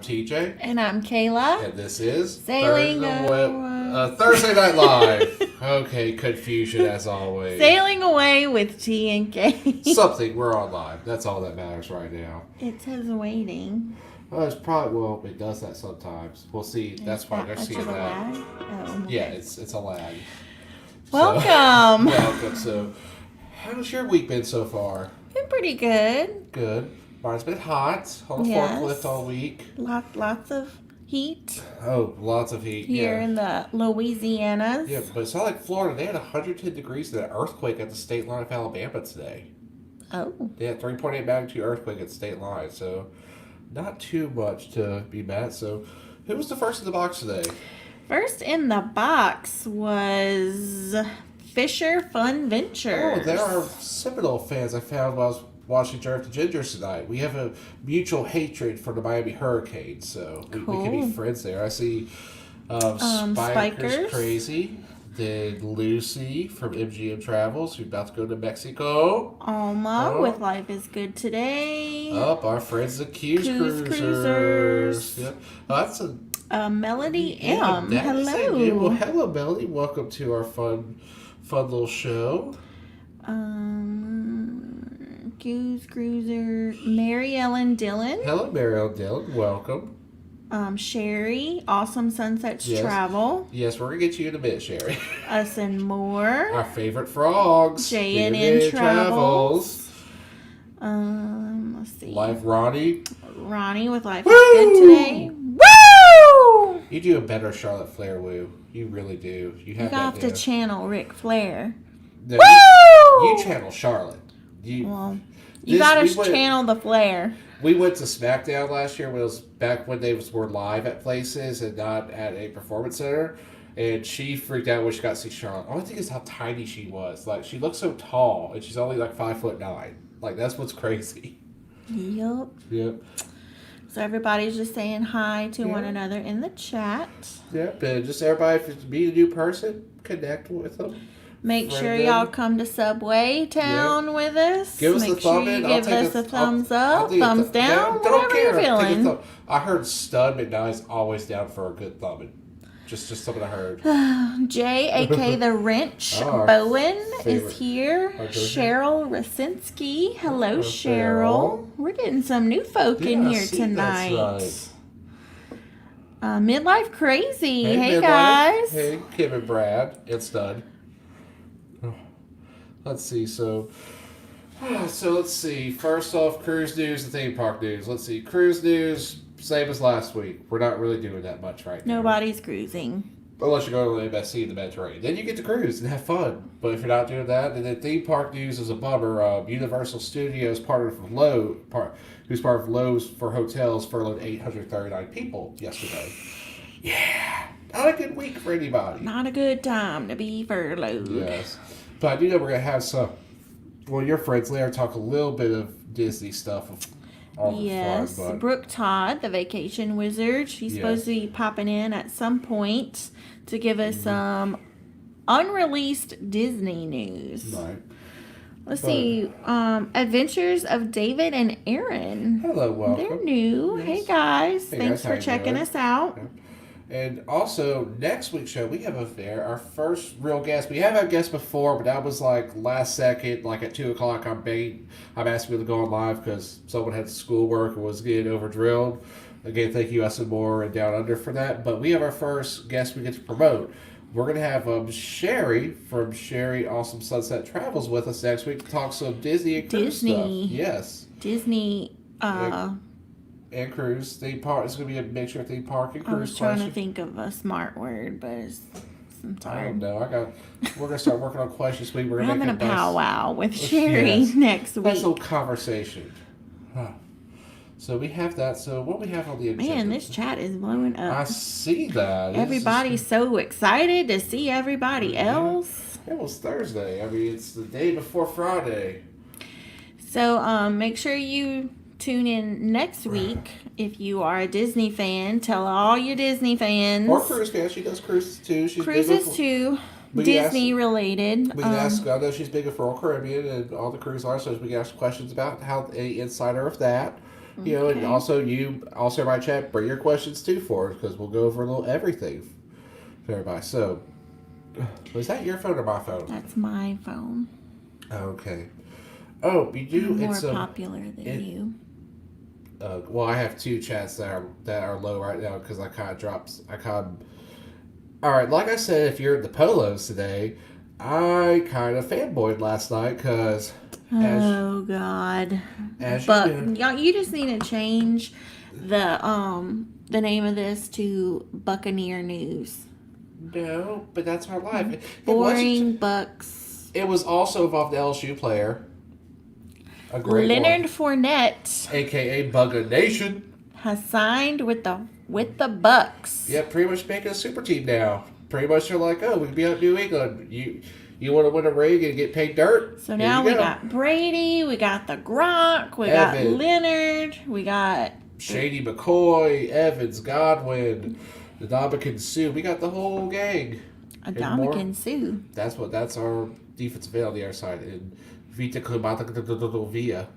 TJ. And I'm Kayla. And this is Sailing Thursday Night Live. Okay, confusion as always. Sailing away with T and K. Something, we're on live. That's all that matters right now. It says waiting. It's probably, well, it does that sometimes. We'll see. That's why they're seeing that. Oh. Yeah, it's a lag. Welcome. Welcome. So, how's your week been so far? Been pretty good. Good. Mine's been hot on the forklift all week. Lots of heat. Oh, lots of heat. Here in the Louisianas. Yeah, but it's not like Florida. They had 110 degrees in an earthquake at the state line of Alabama today. Oh. They had 3.8 magnitude earthquake at the state line, so not too much to be mad. So, who was the first in the box today? First in the box was Fisher Fun Ventures. Oh, there are Seminole fans I found while I was watching Jerk the Gingers tonight. We have a mutual hatred for the Miami Hurricanes, so we can be friends there. I see Spikers Crazy, then Lucy from MGM Travels, who's about to go to Mexico. Alma with Life is Good Today. Our friends the Cruisers. Yep. That's a Melody M. Hello. Well, hello, Melody. Welcome to our fun little show. Goose Cruiser. Mary Ellen Dillon. Hello, Mary Ellen Dillon. Welcome. Sherry. Awesome Sunsets Travel. Yes, we're going to get you in a bit, Sherry. Us and More. Our favorite frogs. J&N Travels. Let's see. Live Ronnie. Ronnie with Life is Good Today. Woo! You do a better Charlotte Flair woo. You really do. You have to channel Ric Flair. No, woo! You channel Charlotte. You gotta channel the Flair. We went to SmackDown last year when it was back when they were live at places and not at a performance center. And she freaked out when she got to see Charlotte. All I think is how tiny she was. Like, she looks so tall, and she's only like 5'9". Like, that's what's crazy. Yep. So everybody's just saying hi to one another in the chat. Yep, and just everybody, if you meet a new person, connect with them. Make sure y'all come to Subway Town with us. Give us Make a thumb sure in. you give us a thumbs up, thumbs down, whatever you're feeling. I heard Stud McKnight's always down for a good thumbing. Just something I heard. Jay, a.k.a. The Wrench Bowen, is here. Cheryl Rasinski. Hello, Cheryl. We're getting some new folk in here tonight. That's right. Midlife Crazy. Hey Midlife. guys. Hey, Kim and Brad. It's Stud. Let's see. So let's see. First off, cruise news and theme park news. Let's see. Cruise news, same as last week. We're not really doing that much right now. Nobody's cruising. Unless you're going to the MSC in the Mediterranean. Then you get to cruise and have fun. But if you're not doing that, then the theme park news is a bummer. Universal Studios, who's part of Lowe's for hotels, furloughed 839 people yesterday. Yeah. Not a good week for anybody. Not a good time to be furloughed. Yes. But I do know we're going to have some, your friends later talk a little bit of Disney stuff. Yes. Fun, Brooke Todd, the Vacation Wizard. She's supposed to be popping in at some point to give us some unreleased Disney news. Right. Let's see. Adventures of David and Aaron. Hello, welcome. They're new. Yes. Hey, guys. Hey, Thanks for checking us out. Yeah. And also, next week's show, we have our first real guest. We have had guests before, but that was like last second, like at 2 o'clock. I'm asking people to go on live because someone had schoolwork and was getting over drilled. Again, thank you, Us and More and Down Under for that. But we have our first guest we get to promote. We're going to have Sherry from Sherry Awesome Sunset Travels with us next week to talk some Disney and cruise stuff. Yes. Disney, and cruise. Theme park. It's going to be a mixture of theme park and cruise. I was trying to think of a smart word, but I'm tired. I don't know. We're going to start working on questions this week. We're having a powwow with Sherry next week. That's a conversation. So we have that. So what we have on the agenda? Man, this chat is blowing up. I see that. Everybody's so excited to see everybody else. It was Thursday. I mean, it's the day before Friday. So make sure you tune in next week if you are a Disney fan. Tell all your Disney fans. Or cruise fans. She does cruises too. Cruises too. Disney related. We can ask. I know she's big for Royal Caribbean and all the cruise lines, so we can ask questions about any insider of that. You know, and also everybody chat, bring your questions too for us because we'll go over a little everything for everybody. So, was that your phone or my phone? That's my phone. Okay. Oh, you do. I'm more popular than you. Well, I have two chats that are low right now because I kind of dropped. All right, like I said, if you're at the Polos today, I kind of fanboyed last night because. Oh God! But you just need to change the name of this to Buccaneer News. No, but that's our life. Boring Bucks. It was also involved an LSU player. A great Leonard Fournette, aka Bugga Nation, has signed with the Bucks. Yeah, pretty much making a super team now. Pretty much they're like, oh, we can be out in New England. You want to win a ring and get paid dirt? So now we got Brady, we got the Gronk, we got Leonard, we got Shady McCoy, Evans, Godwin, Ndamukong Suh. We got the whole gang. Ndamukong Suh. That's our defensive end on the other side. And Vita Villa.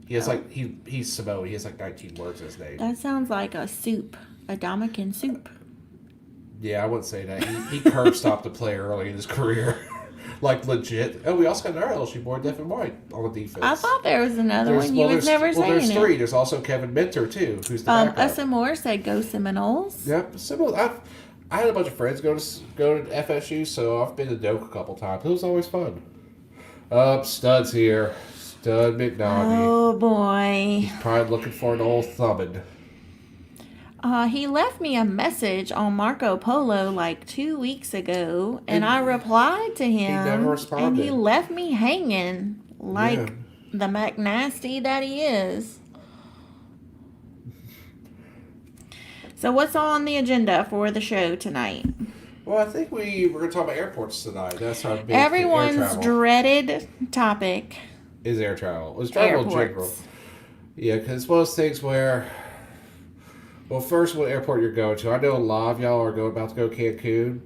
He has he's Samoan. He has 19 words in his name. That sounds like a soup. Ndamukong soup. Yeah, I wouldn't say that. He curb stopped a player early in his career. Legit. Oh, we also got another LSU boy, Devin White, on the defense. I thought there was another one. You was never saying there's three. There's also Kevin Minter, too, who's the backup. Usam Moore said go Seminoles. Yep, Seminoles. I had a bunch of friends go to FSU, so I've been to Doak a couple times. It was always fun. Stud's here. Stud McNaughty. Oh, boy. He's probably looking for an old thumbin'. He left me a message on Marco Polo 2 weeks ago, and I replied to him. He never responded. And he left me hanging the McNasty that he is. So what's on the agenda for the show tonight? Well, I think we're going to talk about airports tonight. That's our big Everyone's dreaded topic is air travel. It's travel in general. Yeah, because it's one of those things where... Well, first, what airport you're going to. I know a lot of y'all are about to go to Cancun.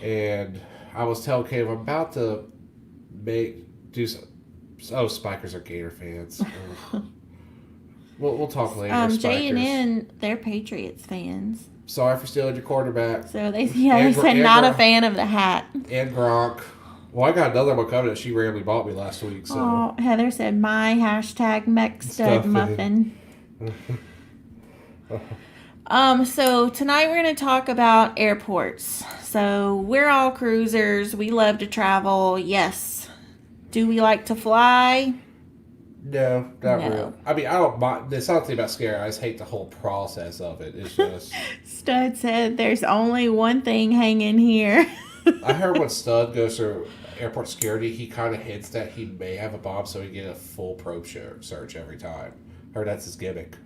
And I was telling Kate, I'm about to do some... Oh, Spikers are Gator fans. We'll talk later. J&N, they're Patriots fans. Sorry for stealing your quarterback. So they said not a fan of the hat. And Gronk. Well, I got another one coming that she randomly bought me last week. So. Oh, Heather said my hashtag #McStud muffin. So tonight we're going to talk about airports. So we're all cruisers. We love to travel. Yes. Do we like to fly? No, not really. I mean, I don't mind. There's something about scary. I just hate the whole process of it. It's just. Stud said there's only one thing hanging here. I heard when Stud goes through airport security, he kind of hints that he may have a bomb, so he get a full probe search every time. Heard that's his gimmick.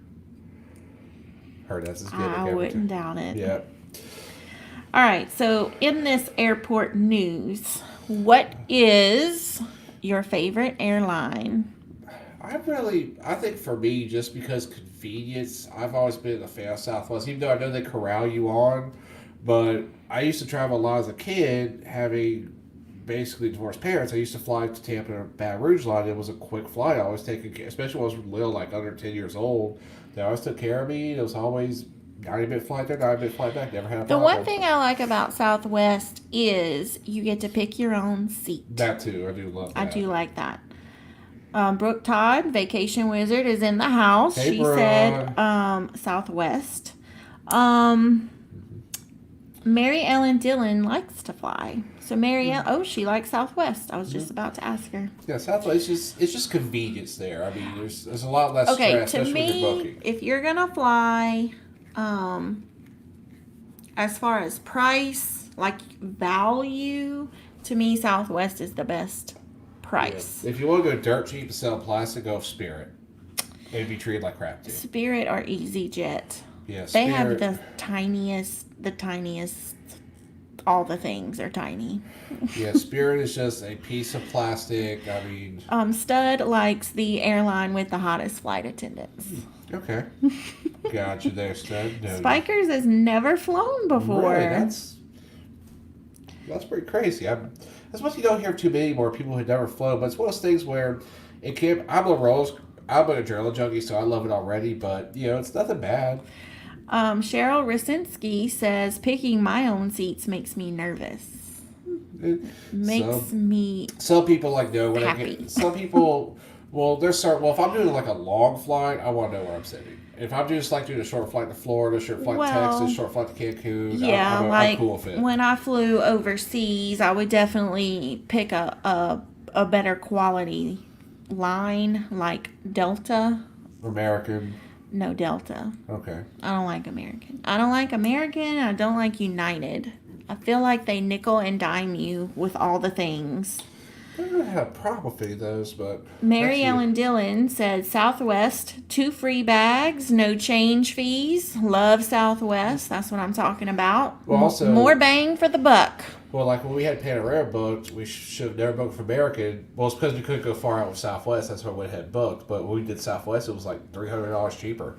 I wouldn't doubt it. Yeah. All right. So in this airport news, what is your favorite airline? I think for me, just because convenience, I've always been a fan of Southwest, even though I know they corral you on. But I used to travel a lot as a kid, having basically divorced parents. I used to fly to Tampa and Baton Rouge a lot. It was a quick flight. I always taken care, especially when I was little, under 10 years old. They always took care of me. It was always 90-minute flight there, 90-minute flight back. Never had a problem. The one thing I like about Southwest is you get to pick your own seat. That too. I do love that. I do like that. Brooke Todd, Vacation Wizard, is in the house. Hey, she said Southwest. Mary Ellen Dillon likes to fly. So she likes Southwest. I was just about to ask her. Yeah, Southwest it's just convenience there. I mean, there's a lot less stress, to especially when you're me, booking. if you're gonna fly, as far as price, value, to me, Southwest is the best price. Yeah. If you want to go dirt cheap and sell plastic, go with Spirit. They'd be treated like crap too. Spirit or EasyJet. Yeah, Spirit. They have the tiniest. All the things are tiny. Yeah, Spirit is just a piece of plastic. I mean, Stud likes the airline with the hottest flight attendants. Okay, got you there, Stud. No, Spikers has never flown before. Really, that's pretty crazy. That's what you don't hear too many more people who never flown. But it's one of those things where I'm a I'm an adrenaline junkie, so I love it already. But it's nothing bad. Cheryl Rasinski says picking my own seats makes me nervous. Makes me Some people know when happy. I get. Some people, there's certain. Well, if I'm doing a long flight, I want to know where I'm sitting. If I'm just doing a short flight to Florida, short flight to Texas, short flight to Cancun, yeah, I'm cool with it. When I flew overseas, I would definitely pick a better quality line like Delta. American. No, Delta. Okay. I don't like American. I don't like United. I feel like they nickel and dime you with all the things. I don't have a problem with those, but... Mary Ellen Dillon said Southwest, 2 free bags, no change fees. Love Southwest. That's what I'm talking about. Well, also... More bang for the buck. Well, when we had Panorama booked, we should have never booked for American. Well, it's because we couldn't go far out with Southwest. That's why we had booked. But when we did Southwest, it was $300 cheaper.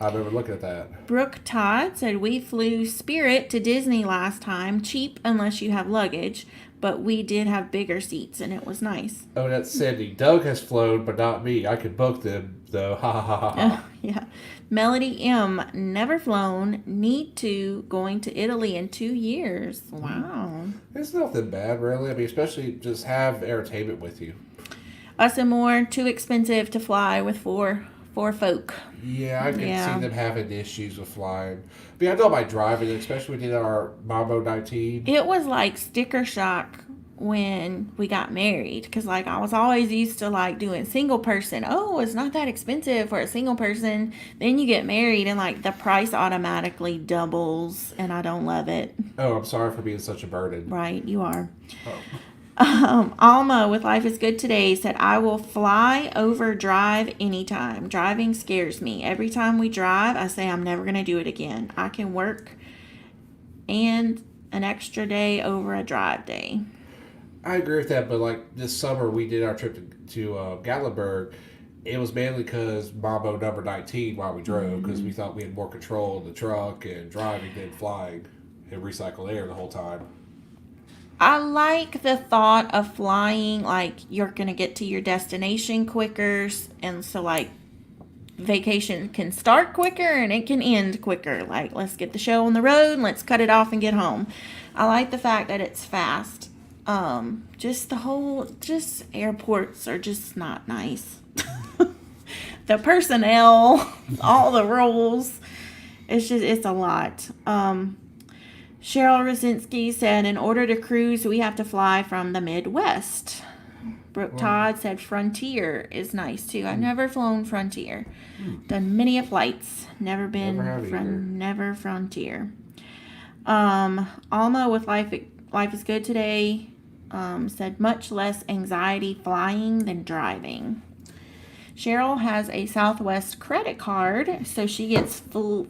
I remember looking at that. Brooke Todd said we flew Spirit to Disney last time. Cheap unless you have luggage. But we did have bigger seats, and it was nice. Oh, that's Cindy. Doug has flown, but not me. I could book them, though. Ha, ha, ha, ha, ha. Yeah. Melody M. Never flown. Need to. Going to Italy in 2 years. Wow. It's nothing bad, really. I mean, especially just have entertainment with you. Us and more. Too expensive to fly with four folk. Yeah, I can see them having issues with flying. But I know about driving, especially when we did our Mambo 19. It was like sticker shock when we got married. Because, I was always used to, doing single person. Oh, it's not that expensive for a single person. Then you get married and, the price automatically doubles. And I don't love it. Oh, I'm sorry for being such a burden. Right, you are. Oh. Alma with Life is Good Today said, I will fly over drive anytime. Driving scares me. Every time we drive, I say I'm never going to do it again. I can work and an extra day over a drive day. I agree with that, but this summer we did our trip to Gatlinburg. It was mainly because Mambo number 19 while we drove, because we thought we had more control of the truck and driving than flying and recycled air the whole time. I like the thought of flying, you're going to get to your destination quicker, and so, vacation can start quicker and it can end quicker. Let's get the show on the road and let's cut it off and get home. I like the fact that it's fast. Just airports are just not nice. The personnel, all the rules, it's a lot. Cheryl Rosinski said, in order to cruise, we have to fly from the Midwest. Brooke Todd said Frontier is nice, too. I've never flown Frontier. Done many flights. Never Frontier. Alma with Life is Good Today said much less anxiety flying than driving. Cheryl has a Southwest credit card, so she gets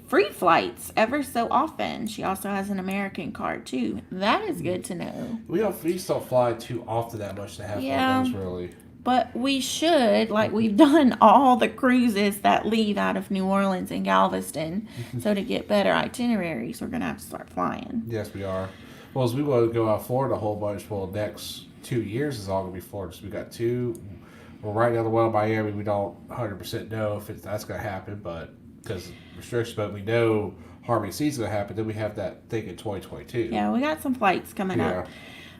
free flights ever so often. She also has an American card, too. That is good to know. We don't fly too often that much to have one of those, really. But we should, we've done all the cruises that leave out of New Orleans and Galveston. So to get better itineraries, we're going to have to start flying. Yes, we are. Well, as we want to go out Florida a whole bunch, next 2 years is all going to be Florida. So we got 2... Well, right now the one in Miami, we don't 100% know if that's going to happen, but because restrictions, but we know Harmony Sea's going to happen. Then we have that thing in 2022. Yeah, we got some flights coming up.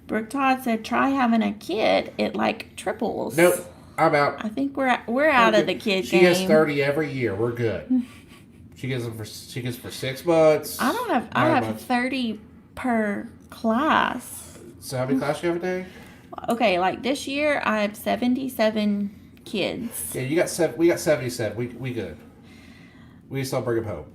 Brooke Todd said, "Try having a kid. It triples." Nope, I'm out. I think we're out of the kid game. She has 30 every year. We're good. She gets for 6 months. I have 30 per class. So how many classes do you have a day? Okay, this year I have 77 kids. Yeah, we got 77. We good. We just don't bring them home.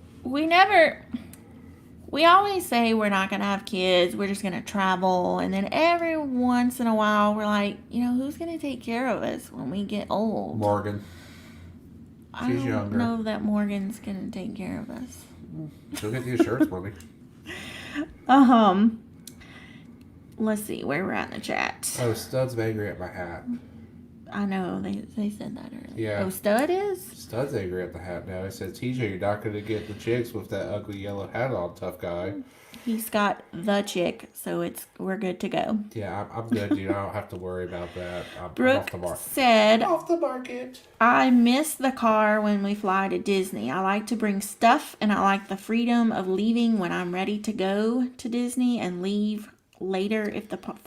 We always say we're not going to have kids. We're just going to travel. And then every once in a while, we're like, who's going to take care of us when we get old? Morgan. She's younger. I don't know that Morgan's going to take care of us. She'll get the insurance money. Let's see where we're at in the chat. Oh, Stud's angry at my hat. I know, they said that earlier. Yeah. Oh, Stud is? Stud's angry at the hat now. He said, TJ, you're not going to get the chicks with that ugly yellow hat on, tough guy. He's got the chick, so we're good to go. Yeah, I'm good, dude. I don't have to worry about that. I'm off Brooke the market. said, Off the market. I miss the car when we fly to Disney. I like to bring stuff, and I like the freedom of leaving when I'm ready to go to Disney and leave later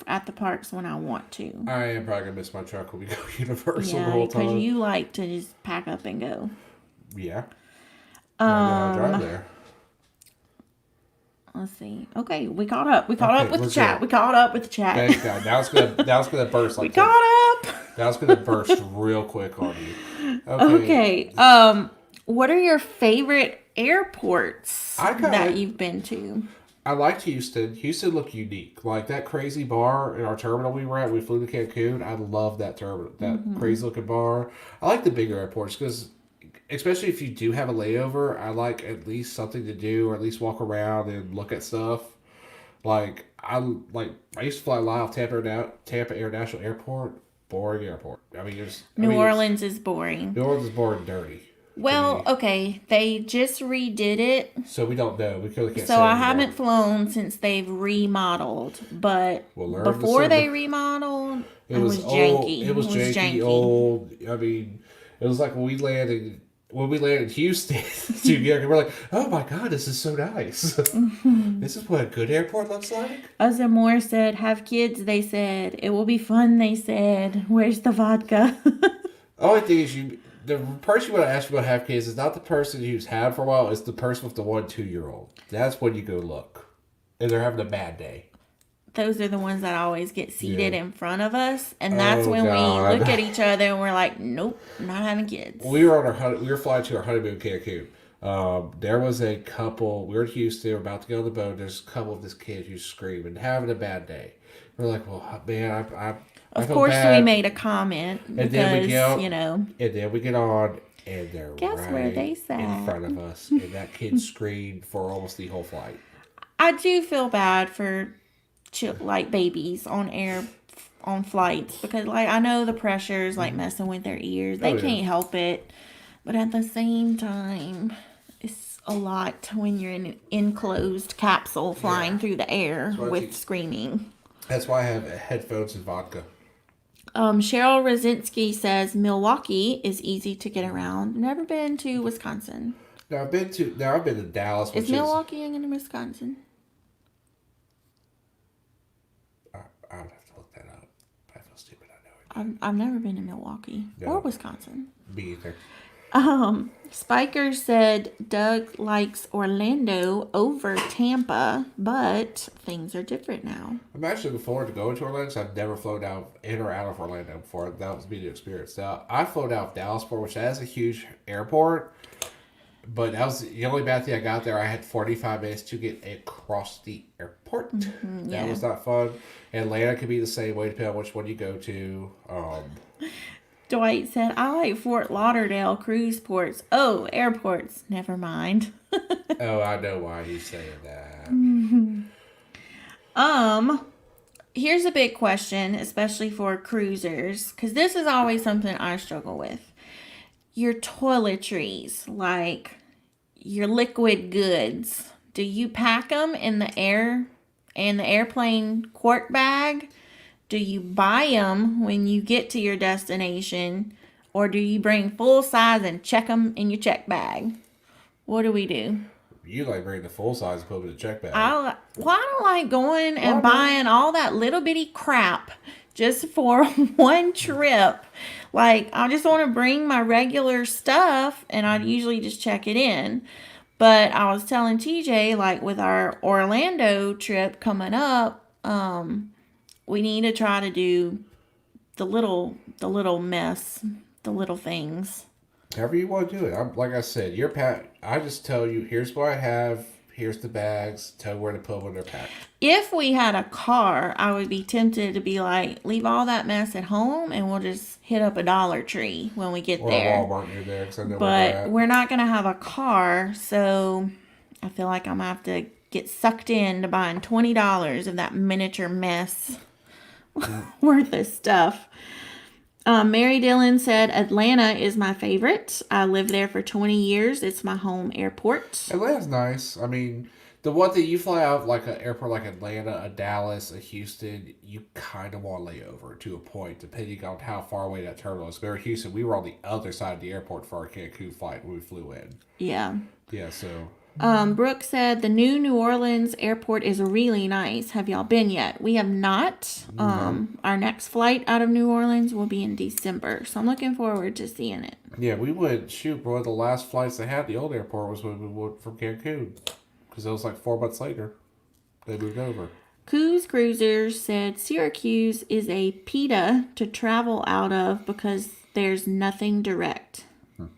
at the parks when I want to. I am probably gonna miss my truck when we go Universal the Yeah, whole because time. you like to just pack up and go. Yeah. I know how to drive there. Let's see. Okay, we caught up. We caught up with the let's chat. go. We caught up with the chat. Thank God. Now it's gonna burst We like caught up. Now it's gonna burst real quick on you. Okay. What are your favorite airports that you've been to? I liked Houston. Houston looked unique. Like that crazy bar in our terminal we were at. We flew to Cancun. I love that terminal. That crazy looking bar. I like the bigger airports because, especially if you do have a layover, I like at least something to do or at least walk around and look at stuff. I used to fly live Tampa International Airport. Boring airport. I mean, New Orleans is boring. New Orleans is boring and dirty. Well, okay, they just redid it. So we don't know. We can't So I haven't flown since they've remodeled, but before they remodeled, it was janky. It was janky, old. I mean, it was like when we landed in Houston together, we're like, oh my God, this is so nice. This is what a good airport looks like. Usher Moore said, have kids, they said. It will be fun, they said. Where's the vodka? Only thing is the person you want to ask about have kids is not the person who's had for a while, it's the person with the 1-2-year-old. That's when you go look. And they're having a bad day. Those are the ones that always get seated in front of us. And that's when we look at each other and we're like, nope, not having kids. We were flying to our honeymoon in Cancun. There was a couple, we were in Houston, we were about to go on the boat. There's a couple of this kid who's screaming, having a bad day. We're like, well, man, Of course, we made a comment because, and then we get on, and they're where they sat in front of us, and that kid screamed for almost the whole flight. I do feel bad for babies on flights because I know the pressures messing with their ears. They can't help it, but at the same time, it's a lot when you're in an enclosed capsule flying through the air with screaming. That's why I have headphones and vodka. Cheryl Rosinski says Milwaukee is easy to get around. Never been to Wisconsin. Now I've been to Dallas. Is Milwaukee in Wisconsin? I would have to look that up. I feel stupid. I know it. I've never been to Milwaukee or Wisconsin. Me either. Spiker said Doug likes Orlando over Tampa, but things are different now. I'm actually looking forward to going to Orlando because I've never flown out in or out of Orlando before. That was me to experience. Now, I flown out of Dallasport, which has a huge airport, but that was the only bad thing I got there. I had 45 minutes to get across the airport. That was not fun. Atlanta could be the same way depending on which one you go to. Dwight said, I like Fort Lauderdale cruise ports. Oh, airports. Never mind. Oh, I know why he's saying that. Here's a big question, especially for cruisers, because this is always something I struggle with. Your toiletries, like your liquid goods, do you pack them in the airplane quart bag? Do you buy them when you get to your destination, or do you bring full size and check them in your check bag? What do we do? You like bringing the full size and put them in the check bag. I don't like going and buying all that little bitty crap just for one trip. Like, I just want to bring my regular stuff, and I usually just check it in. But I was telling TJ, like, with our Orlando trip coming up, we need to try to do the little things. However you want to do it. Like I said, I just tell you, here's what I have, here's the bags, tell you where to put them when they're packed. If we had a car, I would be tempted to be like, leave all that mess at home and we'll just hit up a Dollar Tree when we get there. Or Walmart near there, because I know but we're not going to have a car, so I feel like I'm going to have to get sucked into buying $20 of that miniature mess worth of stuff. Mary Dillon said, Atlanta is my favorite. I lived there for 20 years. It's my home airport. Atlanta's nice. I mean, The one thing you fly out of like an airport like Atlanta, a Dallas, a Houston, you kind of want to lay over to a point, depending on how far away that terminal is. But in Houston, we were on the other side of the airport for our Cancun flight when we flew in. Yeah. Yeah, so Brooke said the new Orleans airport is really nice. Have y'all been yet? We have not. Our next flight out of New Orleans will be in December, so I'm looking forward to seeing it. yeah, we went one of the last flights they had at the old airport was when we went from Cancun, because it was like 4 months later they moved over. Coos Cruisers said Syracuse is a PETA to travel out of because there's nothing direct.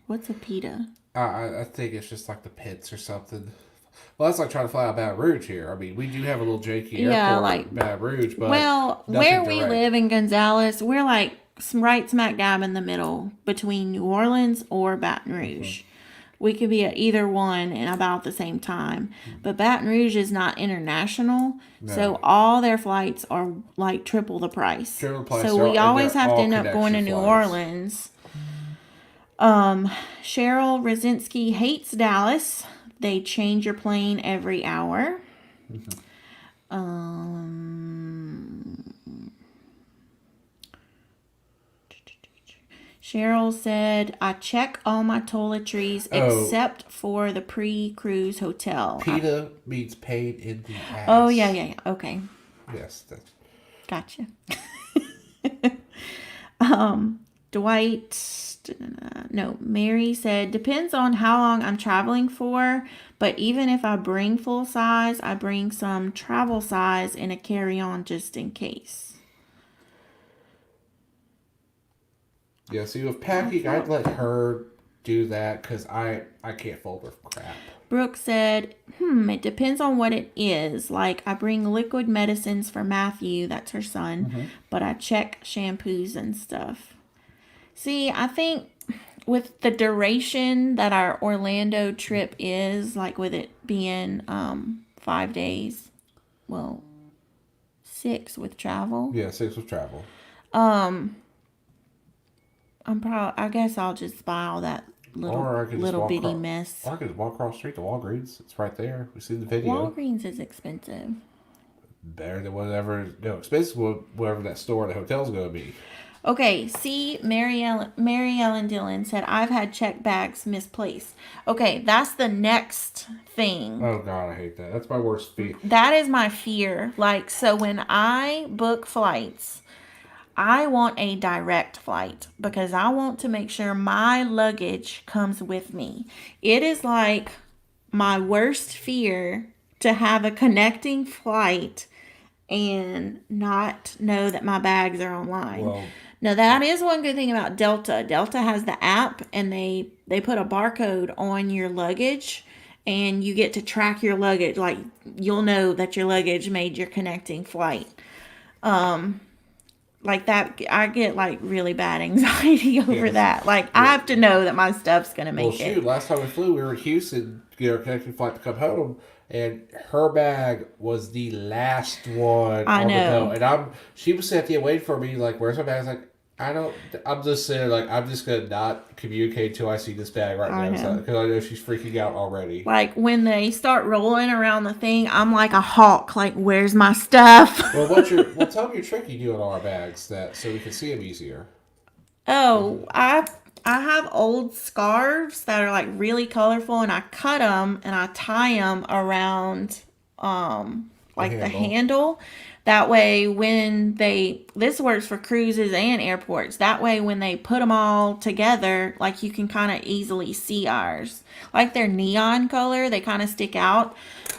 What's a PETA? I think it's just like the pits or something. Well, that's like trying to fly out Baton Rouge here. I mean, we do have a little janky airport in Baton Rouge, but where we direct. live in Gonzales, we're like right smack dab in the middle between New Orleans or Baton Rouge. We could be at either one in about the same time. But Baton Rouge is not international, so all their flights are like triple the price. So we always have to end up going to New Orleans. Cheryl Rosinski hates Dallas. They change your plane every hour. Cheryl said, I check all my toiletries except for the pre-cruise hotel. PETA means paid in the ass. Oh, yeah. Okay. Yes. Gotcha. Mary said, depends on how long I'm traveling for, but even if I bring full size, I bring some travel size in a carry-on just in case. Yeah, see, with packing, I'd let her do that because I can't fold her crap. Brooke said, it depends on what it is. Like, I bring liquid medicines for Matthew, that's her son, but I check shampoos and stuff. See, I think with the duration that our Orlando trip is, like with it being 5 days, 6 with travel. Yeah, 6 with travel. I guess I'll just buy all that little bitty mess. Or I could just walk across the street to Walgreens. It's right there. We see the video. Walgreens is expensive. Better than expensive whatever that store and the hotel's going to be. Okay, see, Mary Ellen Dillon said, I've had check bags misplaced. Okay, that's the next thing. Oh, God, I hate that. That's my worst fear. That is my fear. Like, so when I book flights, I want a direct flight because I want to make sure my luggage comes with me. It is like my worst fear to have a connecting flight and not know that my bags are online. Well, now, that is one good thing about Delta. Delta has the app, and they put a barcode on your luggage, and you get to track your luggage. Like, you'll know that your luggage made your connecting flight. Like that, I get like really bad anxiety over that. Like, I have to know that my stuff's going to make it. Well, shoot, last time we flew, we were in Houston to get our connecting flight to come home, and her bag was the last one. I know. And she was sitting there waiting for me, like, where's my bag? I was like, I'm just saying, like, I'm just going to not communicate until I see this bag right now. Because I know she's freaking out already. Like, when they start rolling around the thing, I'm like a hawk. Like, where's my stuff? Well, tell me your trick you do on our bags so we can see them easier. Oh, I have old scarves that are, like, really colorful, and I cut them, and I tie them around, the handle. That way, this works for cruises and airports. That way, when they put them all together, like, you can kind of easily see ours. Like, they're neon color. They kind of stick out.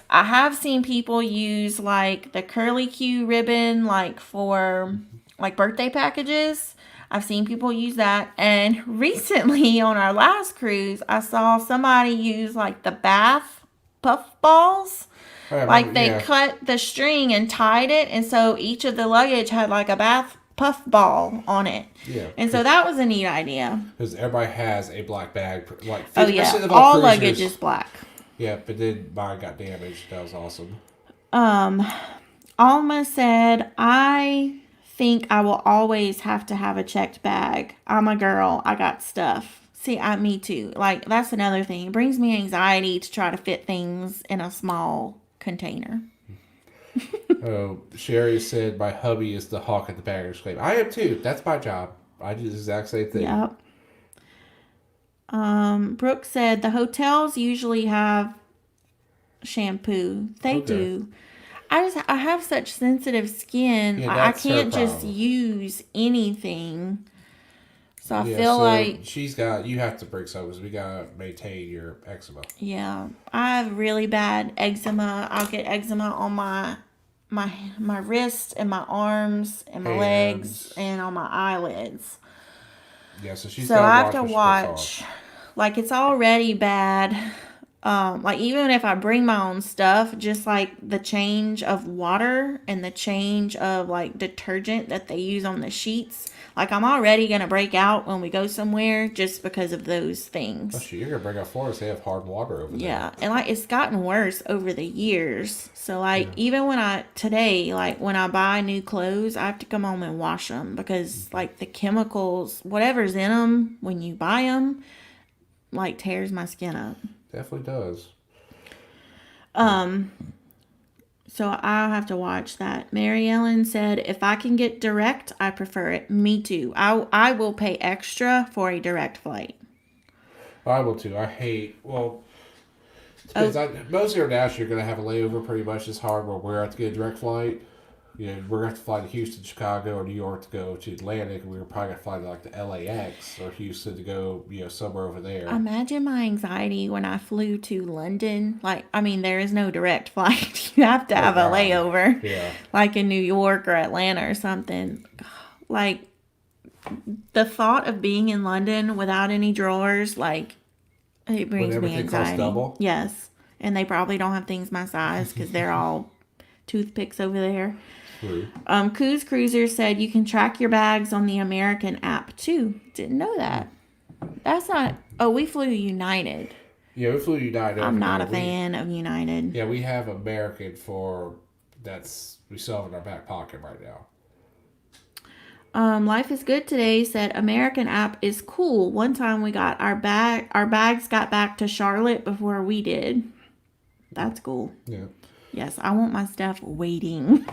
I have seen people use, like, the curly Q ribbon, like, for, like, birthday packages. I've seen people use that. And recently, on our last cruise, I saw somebody use, like, the bath puff balls. Like, they cut the string and tied it, and so each of the luggage had, like, a bath puff ball on it. Yeah. And so that was a neat idea. Because everybody has a black bag. Like, all luggage is black. Yeah, but then mine got damaged. That was awesome. Alma said, I think I will always have to have a checked bag. I'm a girl. I got stuff. See, me too. Like, that's another thing. It brings me anxiety to try to fit things in a small container. Oh, Sherry said my hubby is the hawk at the baggage claim. I am too. That's my job. I do the exact same thing. Yep. Brooke said the hotels usually have shampoo. They do. I have such sensitive skin. Yeah, I that's her can't just problem. use anything. So I Yeah, feel so like you have to bring some because we gotta maintain your eczema. yeah, I have really bad eczema. I'll get eczema on my wrist and my arms and my legs Hands. and on my eyelids. Yeah, so she's So gotta I have watch to what she puts on. watch. Like it's already bad. Like even if I bring my own stuff, just like the change of water and the change of like detergent that they use on the sheets, like I'm already gonna break out when we go somewhere just because of those Oh, things. shit, you're gonna bring up Florida. They have hard water over there. Yeah, and like it's gotten worse over the years. So like Yeah. even when I buy new clothes, I have to come home and wash them because like the chemicals, whatever's in them when you buy them, like tears my skin up. Definitely does. So I have to watch that. Mary Ellen said, if I can get direct, I prefer it. Me too. I will pay extra for a direct flight. I will too. I hate, well, Oh, depends. Most international, you're going to have a layover pretty much as hard where we're going to have to get a direct flight. You know, we're going to have to fly to Houston, Chicago, or New York to go to Atlantic, and we're probably going to fly to like the LAX or Houston to go, somewhere over there. imagine my anxiety when I flew to London. Like, I mean, there is no direct flight. You have to have a God. layover, Yeah. like in New York or Atlanta or something. Like, the thought of being in London without any drawers, like, it brings me everything costs anxiety. double? Yes. And they probably don't have things my size because they're all toothpicks over there. True. Coos Cruiser said you can track your bags on the American app too. Didn't know that. That's not. Oh, we flew United. Yeah, we flew United. I'm over not there. a fan of United. Yeah, we have American we still have in our back pocket right now. Life is Good Today said American app is cool. One time we got our bags got back to Charlotte before we did. That's cool. Yeah. Yes, I want my stuff waiting.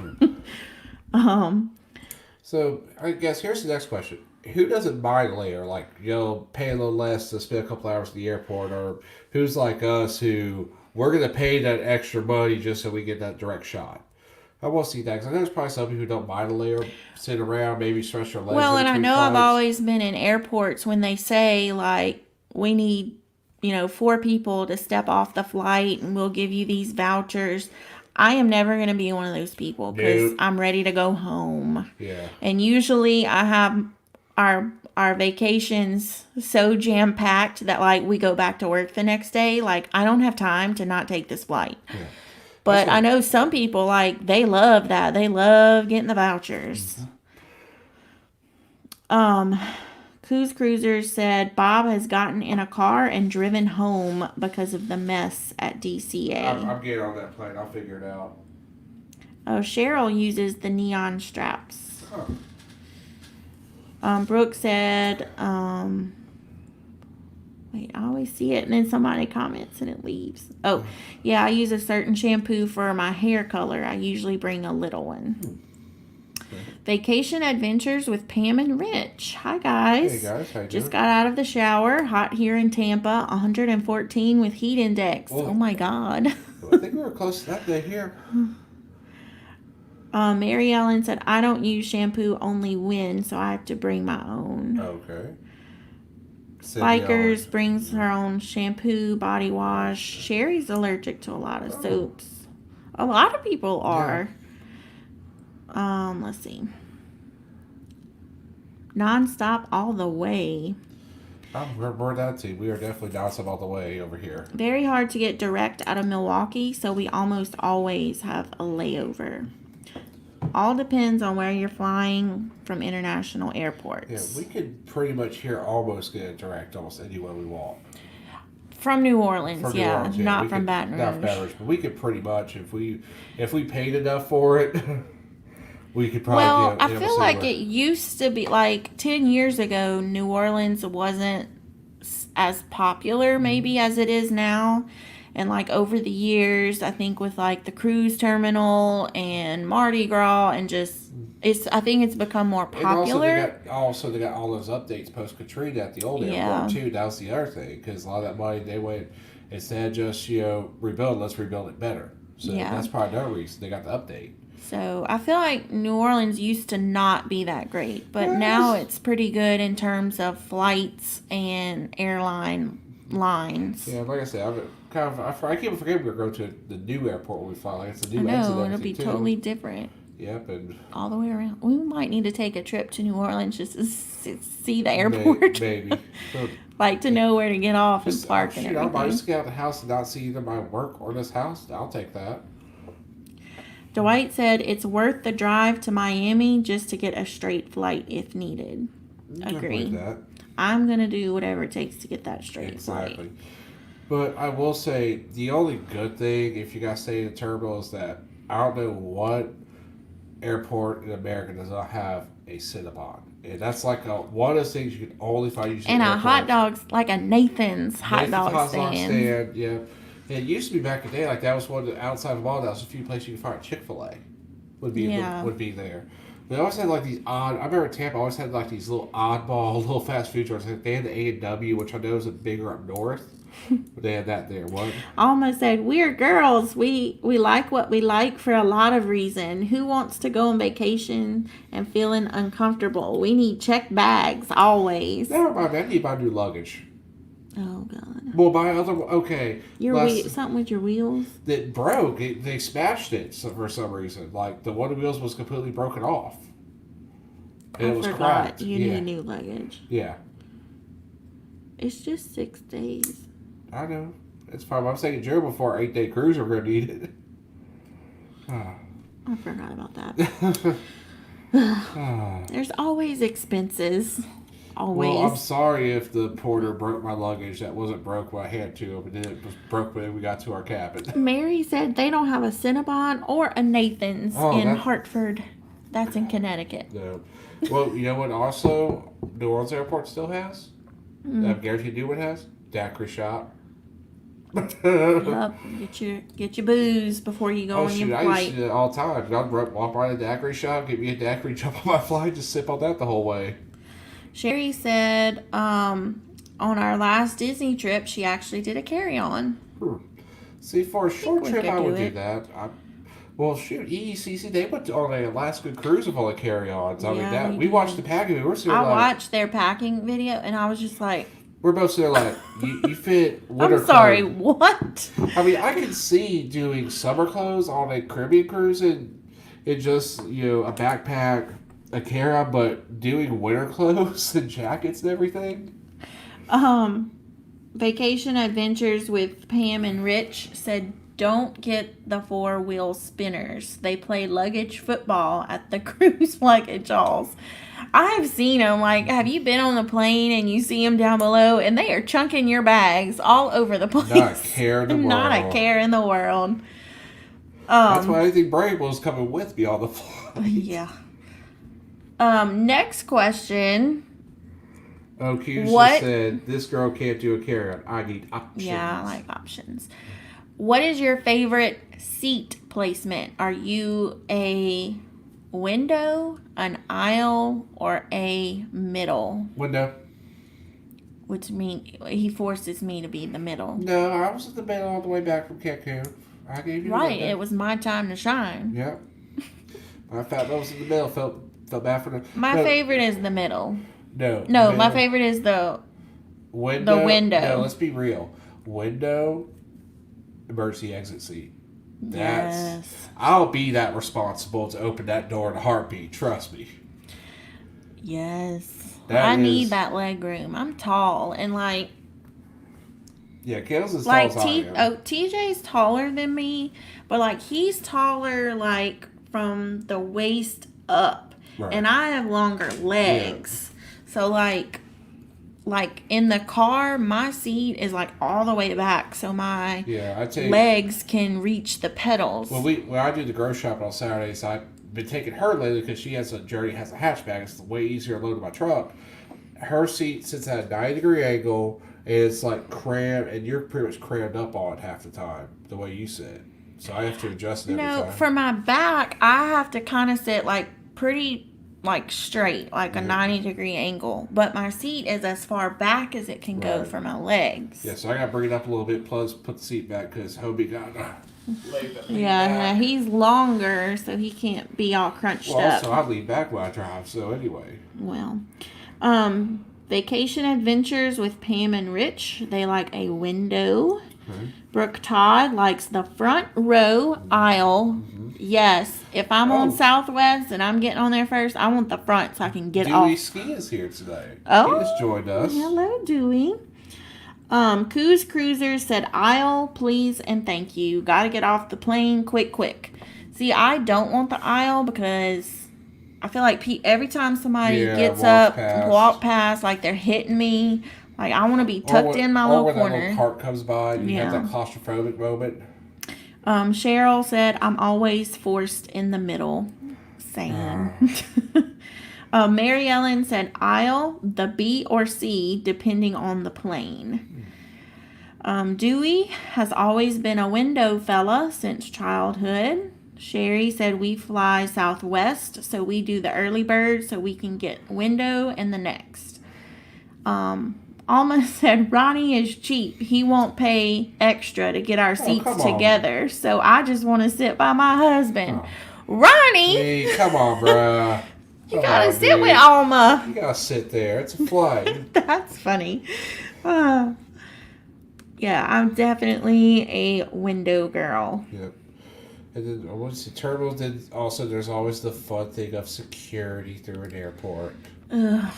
So I guess here's the next question: who doesn't mind later, like pay a little less to spend a couple hours at the airport, or who's like us who we're gonna pay that extra money just so we get that direct shot? I want to see that because I know there's probably some people who don't mind a layer, sit around, maybe stretch their legs. Well, in and I between know I've flights. always been in airports when they say like we need 4 people to step off the flight and we'll give you these vouchers. I am never going to be one of those people because Nope. I'm ready to go home. Yeah. And usually I have our vacations so jam packed that like we go back to work the next day. Like I don't have time to not take this flight. Yeah. But I know some people like they love that. They love getting the vouchers. Coos Cruiser said Bob has gotten in a car and driven home because of the mess at DCA. I'm getting on that plane. I'll figure it out. Oh, Cheryl uses the neon straps. Huh. Brooke said, wait, I always see it and then somebody comments and it leaves. Oh, yeah, I use a certain shampoo for my hair color. I usually bring a little one. Vacation Adventures with Pam and Rich. Hi, guys. Hey, guys. How you Just doing? got out of the shower. Hot here in Tampa. 114 with heat index. Well, oh, my God. I think we were close to that day here. Mary Ellen said, I don't use shampoo, only Win, so I have to bring my own. Okay. Bikers brings her own shampoo, body wash. Sherry's allergic to a lot of soaps. A lot of people are. Let's see. Nonstop all the way. We're that team. We are definitely nonstop all the way over here. Very hard to get direct out of Milwaukee, so we almost always have a layover. All depends on where you're flying from international airports. Yeah, we could pretty much here almost get a direct almost anywhere we want. From New Orleans, From New yeah, Orleans, not we from could- Baton Rouge. Not from Baton Rouge, but we could pretty much if we paid enough for it, we could probably. Well, get I able feel to like anywhere. it used to be like 10 years ago, New Orleans wasn't as popular maybe as it is now. And like over the years, I think with like the cruise terminal and Mardi Gras and just I think it's become more And also popular. they got all those updates post Katrina at the old airport Yeah. too. That was the other thing because a lot of that money they went instead of just rebuild, let's rebuild it better. So Yeah. that's probably another reason they got the update. So I feel like New Orleans used to not be that great, but now it's pretty good in terms of flights and airline lines. Yeah, like I said, I keep forgetting we're going to the new airport when we fly. Like it's a I new exit. know, And it'll be everything, totally too. different Yep, and all the way around. We might need to take a trip to New Orleans just to see the airport. maybe. So, Like to know where to get off and park and shoot, I might everything. just get out of the house and not see either my work or this house. I'll take that. Dwight said it's worth the drive to Miami just to get a straight flight if needed. I Agree. believe that. I'm going to do whatever it takes to get that straight flight. Exactly. But I will say the only good thing if you guys stay in the terminal is that I don't know what airport in America does not have a Cinnabon. And that's like one of those things you can only find usually. And at a airports. hot dog's like a Nathan's hot dog stand. stand. Yeah. And it used to be back in the day, like that was one outside of the mall. That was a few places you could find Chick-fil-A would be there. They always had like these odd. I remember Tampa always had like these little oddball, little fast food stores. Like they had the A&W, which I know is bigger up north. But they had that there. What? I almost said, we're girls. We like what we like for a lot of reason. Who wants to go on vacation and feeling uncomfortable? We need checked bags always. Never mind. I need to buy new luggage. Oh God. Well, buy other. Okay. Something with your wheels? That broke. They smashed it for some reason. Like the one of the wheels was completely broken off. And it was cracked. You need new luggage. Yeah. It's just 6 days. I know. It's fine. I'm saying Joe before our 8-day cruise, we're going to need it. I forgot about that. There's always expenses. Always. Well, I'm sorry if the porter broke my luggage. That wasn't broke when I had to, but it was broke when we got to our cabin. Mary said they don't have a Cinnabon or a Nathan's in Hartford. That's in Connecticut. No. Well, you know what also New Orleans Airport still has? I guarantee you what it has? Daiquiri shop. Yep. Get your booze before you go on your I flight. used to do that all the time. I'd walk by the daiquiri shop, get me a daiquiri, jump on my flight, just sip on that the whole way. Sherry said on our last Disney trip, she actually did a carry-on. See, for a short trip, I would do it. that. Well, shoot, EECC, they went on an Alaskan cruise with all the carry-ons. I mean, we watched the packing. I watched their packing video, and I was just like... We're both there like, you fit winter I'm sorry, clothes. what? I mean, I can see doing summer clothes on a Caribbean cruise and just, a backpack, a carry-on, but doing winter clothes and jackets and everything. Vacation Adventures with Pam and Rich said, don't get the 4-wheel spinners. They play luggage football at the cruise luggage halls. I've seen them. Like, have you been on the plane and you see them down below and they are chunking your bags all over the place? Not a care in the world. Not a care in the world. That's why I think Brave was coming with me on the flight. Yeah. Next question. Oh, Q just said, this girl can't do a carry-on. I need options. Yeah, I like options. What is your favorite seat placement? Are you a window, an aisle, or a middle? Window. Which means he forces me to be in the middle. No, I was in the middle all the way back from Cancun. I gave you right. It was my time to shine. Yep. I felt I was in the middle. Felt bad for the. My favorite is the middle. No. No, my favorite is the window. The window. No, let's be real. Window. Emergency exit seat. Yes. I'll be that responsible to open that door in a heartbeat. Trust me. Yes. I need that leg room. I'm tall and like. Yeah, Kale's as tall as I am. TJ's taller than me, but like he's taller like from the waist up, right. And I have longer legs. Yeah. So like in the car, my seat is like all the way back, so my legs can reach the pedals. When I do the grocery shopping on Saturdays, I've been taking her lately because she has a hatchback. It's way easier to load in my truck. her seat sits at a 90-degree angle, and it's like crammed, and you're pretty much crammed up on it half the time, the way you sit. So I have to adjust it every No, time. for my back, I have to kind of sit like pretty like straight, like a 90-degree angle. But my seat is as far back as it can go Right. for my legs. Yeah, so I got to bring it up a little bit, plus put the seat back because Hobie got laid back. Yeah, he's longer, so he can't be all crunched Well, up. also, I lean back when I drive, so anyway. Well, vacation adventures with Pam and Rich. They like a window. Okay. Brooke Todd likes the front row aisle. Yes, if I'm on Southwest and I'm getting on there first, I want the front so I can get Dewey off. Ski is here today. Oh, He just joined us. Hello, Dewey. Coos Cruisers said aisle, please and thank you. Gotta get off the plane quick. See, I don't want the aisle because I feel like every time somebody gets up, walk past, like they're hitting me. Like I want to be tucked in my little corner. Or when that little cart comes by, and you have that claustrophobic moment. Cheryl said, I'm always forced in the middle. Same. Mary Ellen said, aisle, the B or C, depending on the plane. Dewey has always been a window fella since childhood. Sherry said, we fly Southwest, so we do the early bird so we can get window and the next. Alma said, Ronnie is cheap. He won't pay extra to get our seats together. So I just want to sit by my husband. Ronnie! Hey, come on, bruh. You gotta sit with Alma. You gotta sit there. It's a flight. That's funny. Yeah, I'm definitely a window girl. Yep. And then, what's the turtle? Then also, there's always the fun thing of security through an airport. Ugh.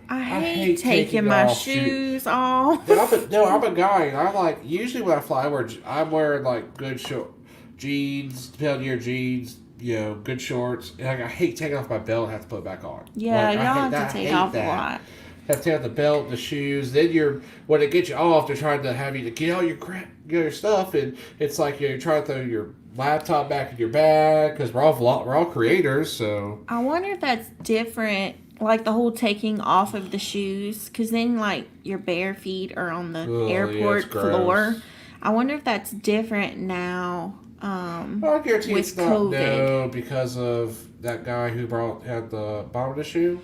I hate taking my shoes off. I'm a guy, and I'm like, usually when I fly, I'm wearing like good short jeans, depending on your jeans, good shorts. And I hate taking off my belt and have to put it back on. Yeah, you have to take off a lot. Have to take off the belt, the shoes. Then when it gets you off, they're trying to have you to get all your crap, your stuff, and it's like you're trying to throw your laptop back in your bag because we're all creators. So I wonder if that's different. Like the whole taking off of the shoes, because then like your bare feet are on the airport floor. I wonder if that's different now. I guarantee with it's not. COVID. No, because of that guy who had the bomb in the shoe.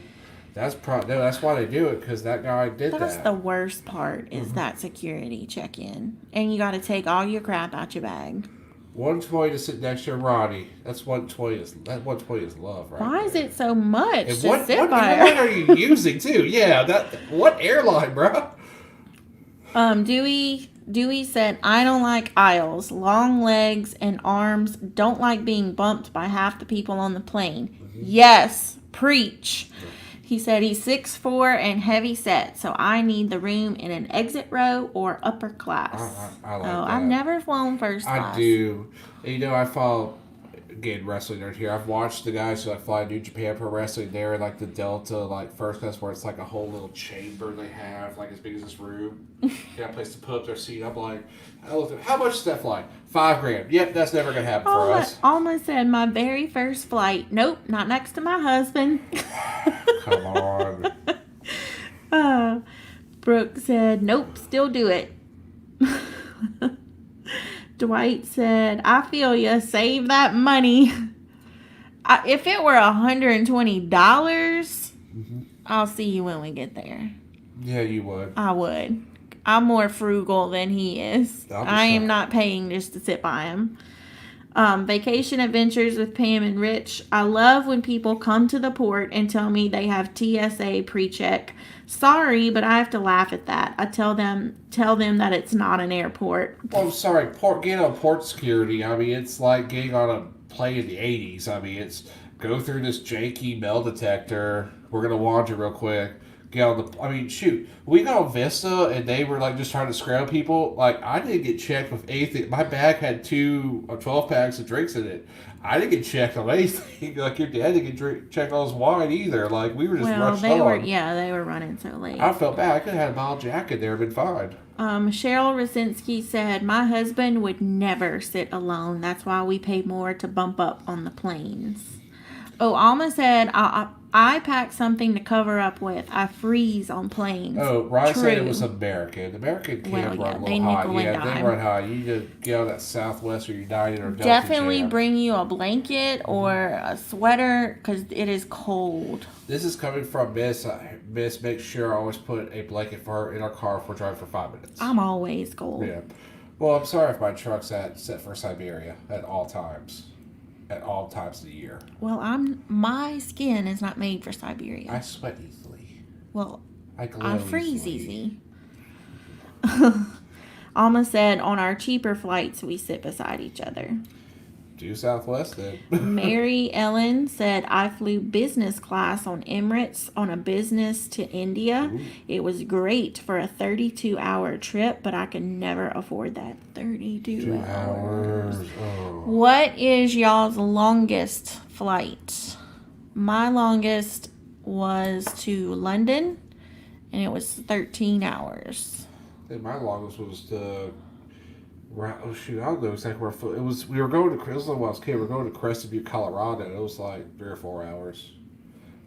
That's why they do it, because that guy did that. That's the worst part is that security check-in, and you got to take all your crap out your bag. 120 to sit next to Ronnie. That's 120 is love, right? Why is it so much and to what sit by? What are you using too? Yeah, what airline, bro? Dewey said, I don't like aisles, long legs and arms. Don't like being bumped by half the people on the plane. Mm-hmm. Yes, preach. Yeah. He said he's 6'4" and heavy set, so I need the room in an exit row or upper class. I like that. I've never flown first class. I do. I follow, again, wrestling nerd here. I've watched the guys who fly New Japan Pro Wrestling. They're in like the Delta, first class, where it's like a whole little chamber they have, like as big as this room. They got a place to put up their seat. I'm like, I looked at, how much is that flight? $5,000. Yep, that's never gonna happen for us. Alma said my very first flight. Nope, not next to my husband. Come on. Brooke said, nope, still do it. Dwight said, I feel ya, save that money. If it were $120, I'll see you when we get there. Yeah, you would. I would. I'm more frugal than he is. I am not paying just to sit by him. Vacation adventures with Pam and Rich. I love when people come to the port and tell me they have TSA pre-check. Sorry, but I have to laugh at that. I tell them that it's not an airport. Well, I'm sorry. Getting on port security, I mean, it's like getting on a plane in the 80s. I mean, it's go through this janky metal detector. We're going to wander real quick. Get on the... I mean, shoot. We got on Vista, and they were, just trying to scrub people. I didn't get checked with anything. My bag had 12 packs of drinks in it. I didn't get checked on anything. Your dad didn't get checked on his wine either. We were just rushed on. They were running so late. I felt bad. I could have had a mild jacket there and been fine. Cheryl Rosinski said, my husband would never sit alone. That's why we pay more to bump up on the planes. Oh, Alma said, I pack something to cover up with. I freeze on planes. Oh, Ryan said it was True. American. American Well, can yeah, run a they little hot. nickel and Yeah, they run dime. hot. You need to get on that Southwest or United or Delta Definitely Jam. bring you a blanket or a sweater because it is cold. This is coming from Miss. Miss, make sure I always put a blanket for her in our car if we're driving for 5 minutes. I'm always cold. Yeah. Well, I'm sorry if my truck's set for Siberia at all times. At all times of the year. Well, my skin is not made for Siberia. I sweat easily. Well, I glow I freeze easily. easy. Alma said on our cheaper flights we sit beside each other. Do Southwest then. Mary Ellen said I flew business class on Emirates on a business to India. Ooh. It was great for a 32-hour trip, but I could never afford that 32 2 hours. hours. Oh. What is y'all's longest flight? My longest was to London, and it was 13 hours. I think my longest was to. Oh shoot! I don't know exactly where it was. We were going to. It was when I was a kid. We were going to Crested Butte, Colorado. And it was like 3 or 4 hours.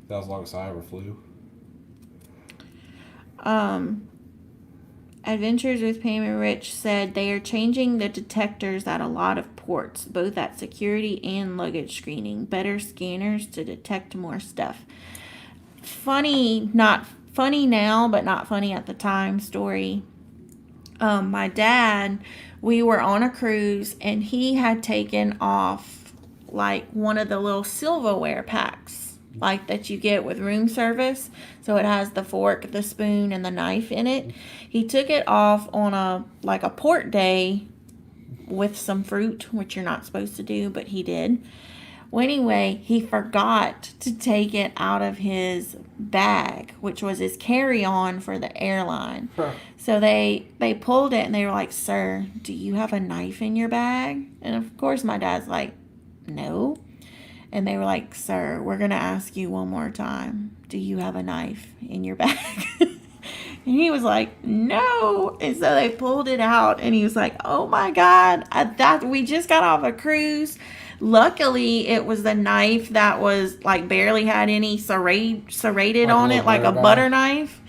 That was the longest I ever flew. Adventures with Pam and Rich said they are changing the detectors at a lot of ports, both at security and luggage screening. Better scanners to detect more stuff. Funny, not funny now, but not funny at the time story. My dad, we were on a cruise and he had taken off like one of the little silverware packs like that you get with room service. So it has the fork, the spoon, and the knife in it. He took it off on a port day with some fruit, which you're not supposed to do, but he did. Well, anyway, he forgot to take it out of his bag, which was his carry-on for the airline. Huh. So they pulled it and they were like, "Sir, do you have a knife in your bag?" And of course my dad's like, "No." And they were like, "Sir, we're going to ask you one more time. Do you have a knife in your bag?" And he was like, "No." And so they pulled it out and he was like, "Oh my God, we just got off a cruise." Luckily, it was the knife that was like barely had any serrated Like on a it, like a butter knife.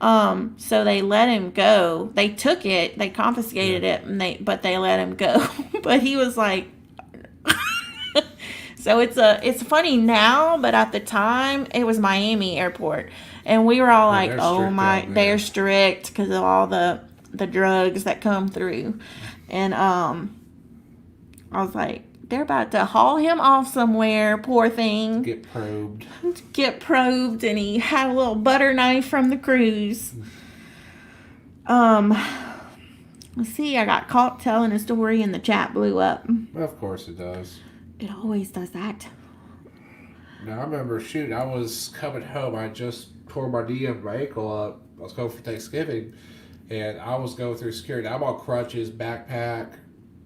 So they let him go. They took it, they confiscated it, and but they let him go. But he was like, so it's funny now, but at the time it was Miami Airport, and we were all like, they're "Oh strict my, down there." they're strict because of all the drugs that come through," and I was like, they're about to haul him off somewhere, poor thing. Get probed, and he had a little butter knife from the cruise. Let's see, I got caught telling a story and the chat blew up. Well, of course it does. It always does that. Now, I remember, I was coming home. I just tore my knee and my ankle up. I was going for Thanksgiving, and I was going through security. I'm on crutches, backpack.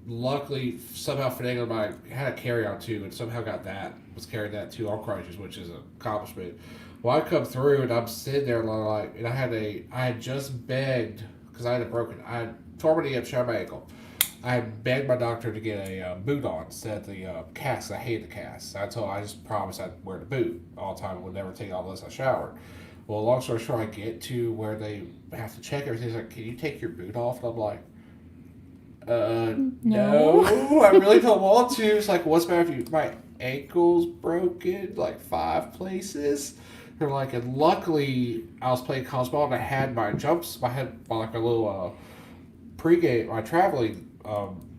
Luckily, somehow finagled I had a carry-on too, and somehow was carrying that too on crutches, which is an accomplishment. Well, I come through, and I'm sitting there and I had just begged, because I had tore my knee up, shattered my ankle. I begged my doctor to get a boot on instead of the cast. I hate the cast. I just promised I'd wear the boot all the time. I would never take it off unless I showered. Well, long story short, I get to where they have to check everything. It's like, "Can you take your boot off?" And I'm like, no, I really don't want to. It's like, "What's the matter with you?" "My ankle's broken, like 5 places." They're like, and luckily, I was playing college ball and I had my jumps. I had like a little pregame, my traveling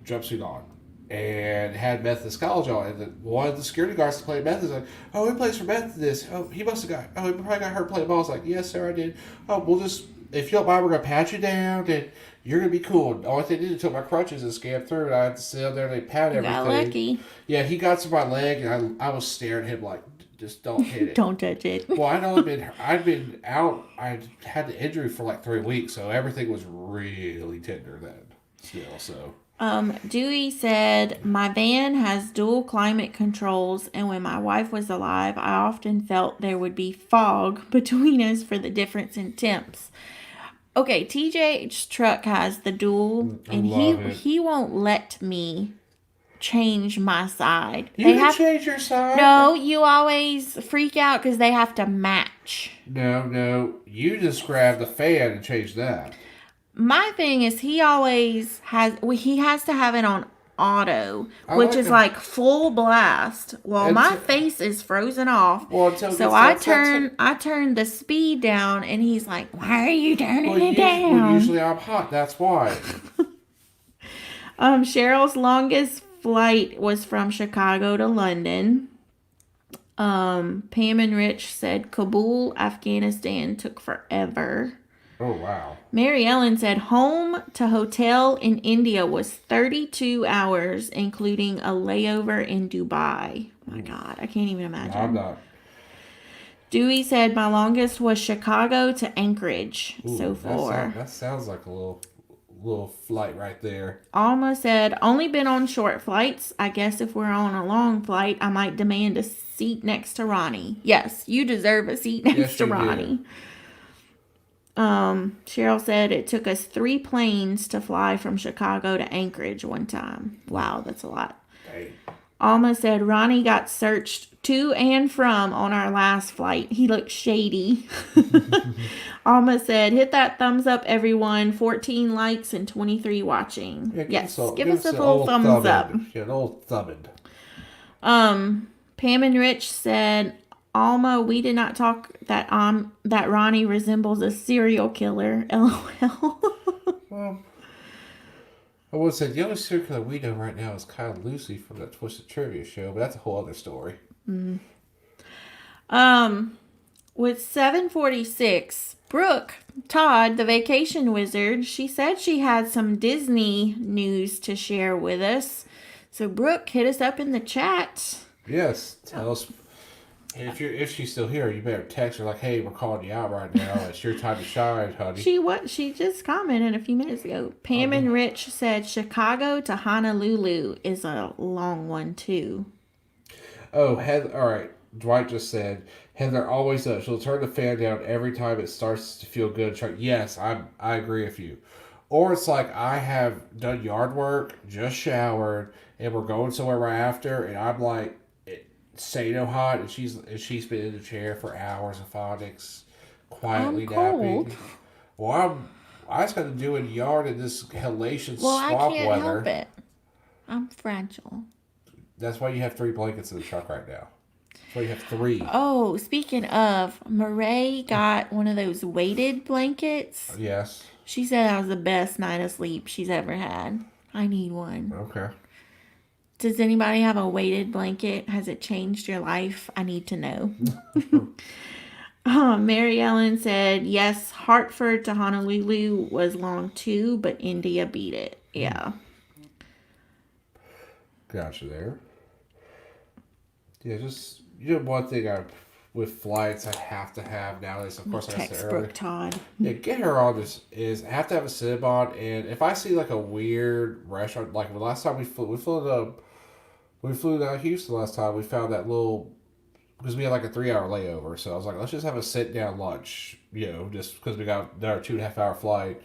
jumpsuit on, and had Methodist College on. And one of the security guards playing Methodist like, "Oh, he plays for Methodist. Oh, he must have he probably got hurt playing ball." I was like, "Yes, sir, I did." "Oh, we'll just, if you don't mind, we're gonna pat you down and you're gonna be cool." The only thing they did is took my crutches and scanned through, and I had to sit down there and they pat everything. Got lucky. Yeah, he got to my leg, and I was staring at him like, "Just don't hit it." Don't touch it. Well, I'd been out. I had the injury for like 3 weeks, so everything was really tender then. Still, so. Dewey said, "My van has dual climate controls, and when my wife was alive, I often felt there would be fog between us for the difference in temps." Okay, TJ's truck has the dual, and he won't let me change my side. You can change your side. No, you always freak out because they have to match. No. You just grab the fan and change that. My thing is he always has, he has to have it on auto, which is like full blast. Well, my face is frozen off. Well, so I turn the speed down, and he's like, "Why are you turning it down?" Well, usually I'm hot. That's why. Cheryl's longest flight was from Chicago to London. Pam and Rich said Kabul, Afghanistan took forever. Oh, wow. Mary Ellen said home to hotel in India was 32 hours, including a layover in Dubai. Oh my God, I can't even imagine. No, I'm not. Dewey said my longest was Chicago to Anchorage so far. That sounds like a little flight right there. Alma said only been on short flights. I guess if we're on a long flight, I might demand a seat next to Ronnie. Yes, you deserve a seat next to Ronnie. Do. Cheryl said it took us 3 planes to fly from Chicago to Anchorage one time. Wow, that's a lot. Dang. Alma said Ronnie got searched to and from on our last flight. He looked shady. Alma said, hit that thumbs up, everyone. 14 likes and 23 watching. Yeah, yes, give us a little thumbs up. Yeah, an old thumbing. Pam and Rich said, Alma, we did not talk that Ronnie resembles a serial killer. LOL. Well, I would say the only serial killer we know right now is Kyle Lucy from that Twisted Trivia show, but that's a whole other story. Mm. With 746, Brooke Todd, the vacation wizard, she said she had some Disney news to share with us. So Brooke, hit us up in the chat. Yes, tell us. And if she's still here, you better text her like, "Hey, we're calling you out right now. It's your time to shine, honey." She just commented a few minutes ago. Pam and Rich said Chicago to Honolulu is a long one too. Oh, Heather! All right, Dwight just said Heather always does. She'll turn the fan down every time it starts to feel good. Yes, I agree with you. Or it's like I have done yard work, just showered, and we're going somewhere right after, and I'm like. Say no hot, and she's been in the chair for hours of phonics, quietly napping. Well, I just got to do in the yard in this hellacious swamp weather. Well, I can't help it. I'm fragile. That's why you have 3 blankets in the truck right now. That's why you have 3. Oh, speaking of, Marae got one of those weighted blankets. Yes. She said that was the best night of sleep she's ever had. I need one. Okay. Does anybody have a weighted blanket? Has it changed your life? I need to know. Mary Ellen said, yes, Hartford to Honolulu was long too, but India beat it. Yeah. Gotcha there. Yeah, just, one thing with flights I have to have nowadays, of course, like I said earlier. Brooke Todd. Yeah, get her on this is I have to have a Cinnabon, and if I see like a weird restaurant, like the last time we flew to Houston last time, we found that little, because we had like a 3-hour layover, so I was like, let's just have a sit down lunch, just because we got our 2.5 hour flight.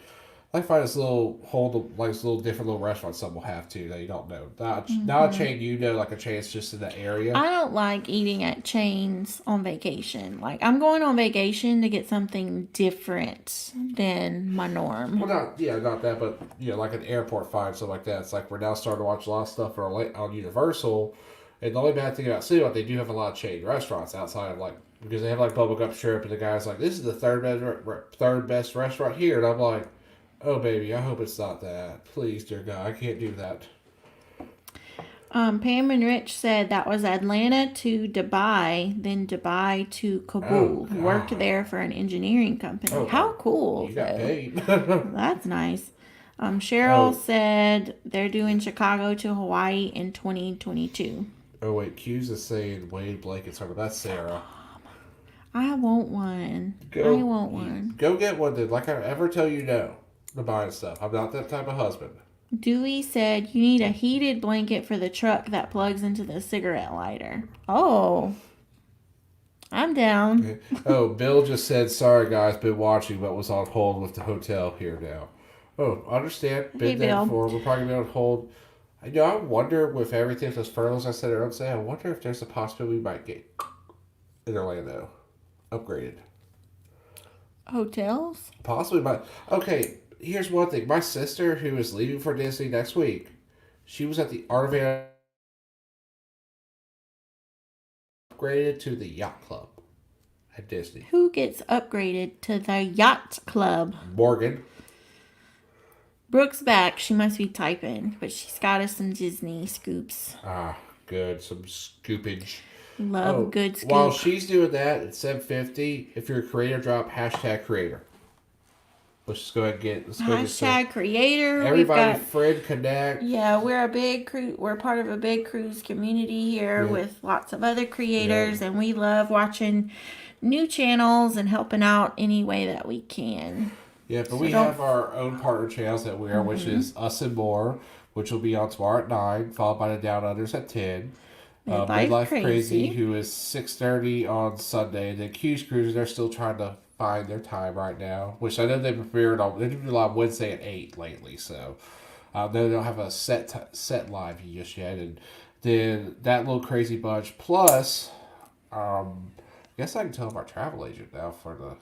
I find this little different little restaurant some will have too that you don't know. Not a chain, like a chain, it's just in that area. I don't like eating at chains on vacation. Like, I'm going on vacation to get something different than my norm. Well, not that, but like an airport find, stuff like that. It's like we're now starting to watch a lot of stuff on Universal, and the only bad thing about Cinnabon, they do have a lot of chain restaurants outside of because they have like Bubblegum Shrimp, and the guy's like, this is the third best restaurant here, and I'm like. Oh, baby, I hope it's not that. Please, dear God, I can't do that. Pam and Rich said that was Atlanta to Dubai, then Dubai to Kabul. Oh, worked there for an engineering company. Oh, how cool. You got paid. That's nice. Cheryl said they're doing Chicago to Hawaii in 2022. Oh, wait, Q's is saying weighted blankets. That's Sarah. I want one. Go get one, then. Like I ever tell you no. To buying stuff. I'm not that type of husband. Dewey said you need a heated blanket for the truck that plugs into the cigarette lighter. Oh. I'm down. Oh, Bill just said, sorry guys, been watching but was on hold with the hotel here now. Oh, understand. Been there before. We're probably going to be on hold. I wonder with everything with those furloughs I said earlier, I wonder if there's a possibility we might get in Orlando upgraded. Hotels? Possibly, but okay. Here's one thing: my sister, who is leaving for Disney next week, she was at the Art of Anna upgraded to the Yacht Club at Disney. Who gets upgraded to the Yacht Club? Morgan. Brooke's back. She must be typing, but she's got us some Disney scoops. Ah, good. Some scoopage. Love good scoop. While she's doing that, at 7:50, if you're a creator, drop hashtag creator. Let's just go ahead and get. Let's go hashtag creator. Everybody, friend, connect. Yeah, we're a big cruise. We're part of a big cruise community here with lots of other creators, and we love watching new channels and helping out any way that we can. Yeah, but we have our own partner channels that we are, which is Us and More, which will be on tomorrow at 9, followed by the Down Unders at 10. Midlife Crazy, who is 6:30 on Sunday, and then Q's Cruiser, they're still trying to find their time right now, which I know they prepared on. They do a lot Wednesday at 8 lately, so they don't have a set live just yet. And then that little crazy bunch plus, I guess I can tell our travel agent now for the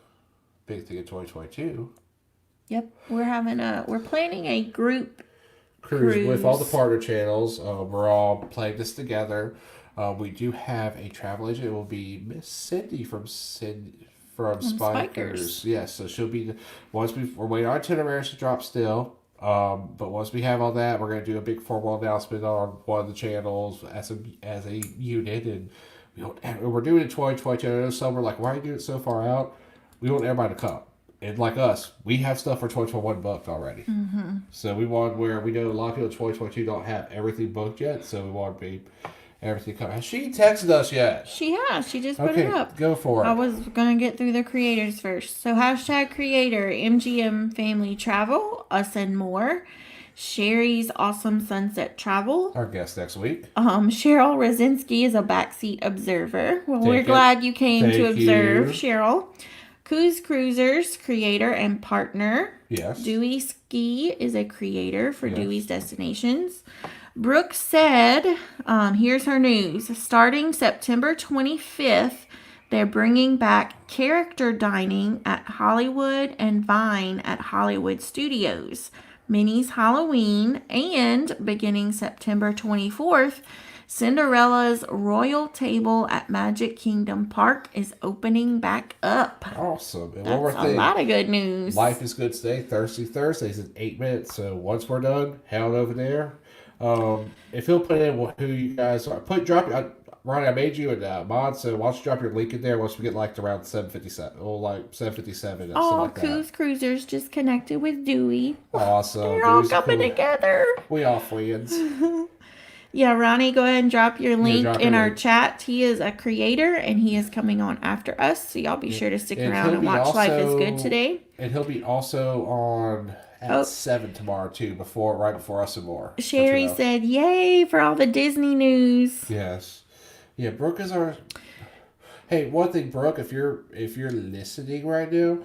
big thing in 2022. Yep, we're planning a group cruise with all the partner channels. We're all playing this together. We do have a travel agent. It will be Miss Cindy from Spikers. Yes, so she'll be we're waiting on itineraries to drop still. But once we have all that, we're gonna do a big formal announcement on one of the channels as a unit, and we're doing it 2022. I know some are like, why are you doing it so far out? We want everybody to come. And like us, we have stuff for 2021 booked already. Mm-hmm. So we want where we know a lot of people in 2022 don't have everything booked yet. So we want to be everything coming. Has she texted us yet? She has. She just put it up. Go for it. I was going to get through the creators first. So hashtag creator, MGM Family Travel, Us and More. Sherry's Awesome Sunset Travel. Our guest next week. Cheryl Rosinski is a backseat observer. Well, we're glad you came to observe, Cheryl. Coos Cruisers, creator and partner. Yes. Dewey Ski is a creator for Dewey's Destinations. Brooke said, here's her news. Starting September 25th, they're bringing back character dining at Hollywood and Vine at Hollywood Studios. Minnie's Halloween, and beginning September 24th, Cinderella's Royal Table at Magic Kingdom Park is opening back up. Awesome. And that's a lot of good news. Life is Good today. Thursdays in 8 minutes. So once we're done, head on over there. If you'll put in who you guys are, Ronnie, I made you a mod, so why don't you drop your link in there once we get like around 7:57, or like 7:57. Oh, Coos Cruisers just connected with Dewey. Awesome. They're all coming together. We all friends. Yeah, Ronnie, go ahead and drop your link in our chat. He is a creator, and he is coming on after us, so y'all be sure to stick around and watch Life is Good today. And he'll be also on at 7 tomorrow, too, right before Us and More. Sherry said, yay for all the Disney news. Yes. Yeah, Brooke is our... Hey, one thing, Brooke, if you're listening right now,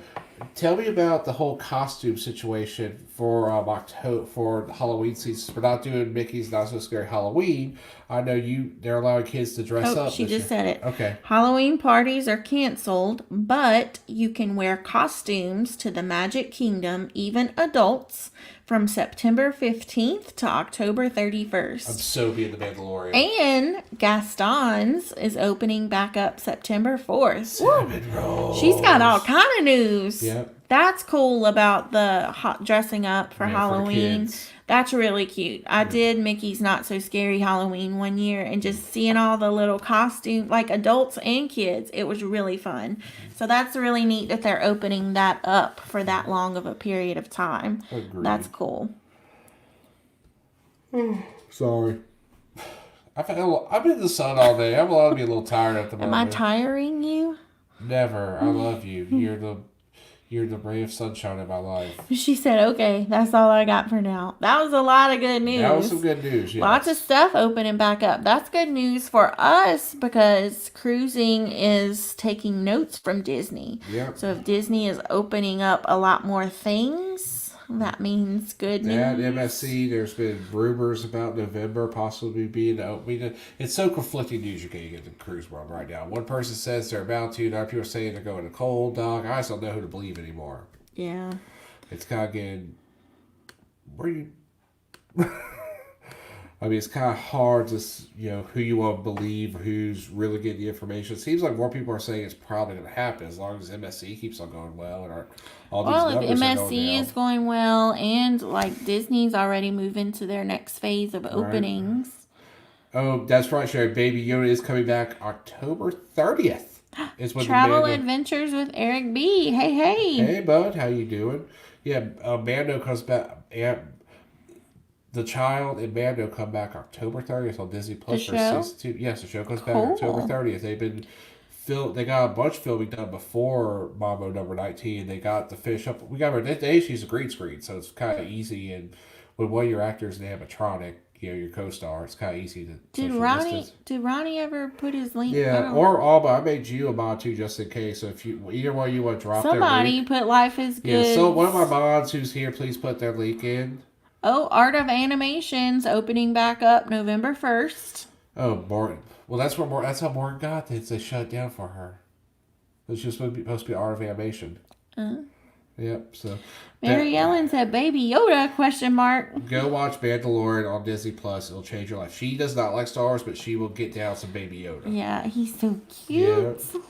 tell me about the whole costume situation for October, for Halloween season. We're not doing Mickey's Not So Scary Halloween. I know they're allowing kids to dress up. She just said it. Okay. Halloween parties are canceled, but you can wear costumes to the Magic Kingdom, even adults, from September 15th to October 31st. I'm so being the Mandalorian. And Gaston's is opening back up September 4th. Cinnamon rolls. She's got all kind of news. Yep. That's cool about the dressing up for Halloween. For that's really cute. I did Mickey's Not So Scary Halloween one year, and just seeing all the little costumes, like adults and kids, it was really fun. So that's really neat that they're opening that up for that long of a period of time. Agreed. That's cool. Sorry. I've been in the sun all day. I'm allowed to be a little tired at the moment. Am I tiring you? Never. I love you. You're the ray of sunshine in my life. She said, okay, that's all I got for now. That was a lot of good news. That was some good news, yes. Lots of stuff opening back up. That's good news for us because cruising is taking notes from Disney. Yep. So if Disney is opening up a lot more things, That means good news. That MSC, there's been rumors about November possibly being open. It's so conflicting news you're getting in the cruise world right now. One person says they're about to, other people are saying they're going to cold dock. I just don't know who to believe anymore. Yeah. It's kind of getting. Where you. I mean, it's kind of hard to, who you want to believe, who's really getting the information. It seems like more people are saying it's probably going to happen as long as MSC keeps on going well and all these Well, if numbers are going MSC down. is going well and like Disney's already moving to their next phase of openings. Oh, that's right, Sherry. Baby Yoda is coming back October 30th. Is when Travel Adventures with Eric B. Hey, hey. Hey, bud. How you doing? Yeah, Mando comes back. The Child and Mando come back October 30th on Disney Plus for season 2. Yes, the show comes back October 30th. They've been they got a bunch of filming done before Mambo number 19. They got the fish up. We got her. They use a green screen, so it's kind of easy. And with one of your actors, they have a Tronic, your co-star. It's kind of easy to. Did Ronnie ever put his link? Yeah, or Alba. I made you a mod too, just in case. So if either one you want to drop somebody their link, put Life is Good. Yeah, so one of my mods who's here, please put their link in. Oh, Art of Animation's opening back up November 1st. Oh, Morgan. Well, that's how Morgan got it. They shut it down for her. She was supposed to be Art of Animation. Yep. So Mary Ellen said, "Baby Yoda?" ? Go watch Mandalorian on Disney Plus. It'll change your life. She does not like Star Wars, but she will get down some Baby Yoda. Yeah, he's so cute. Yeah.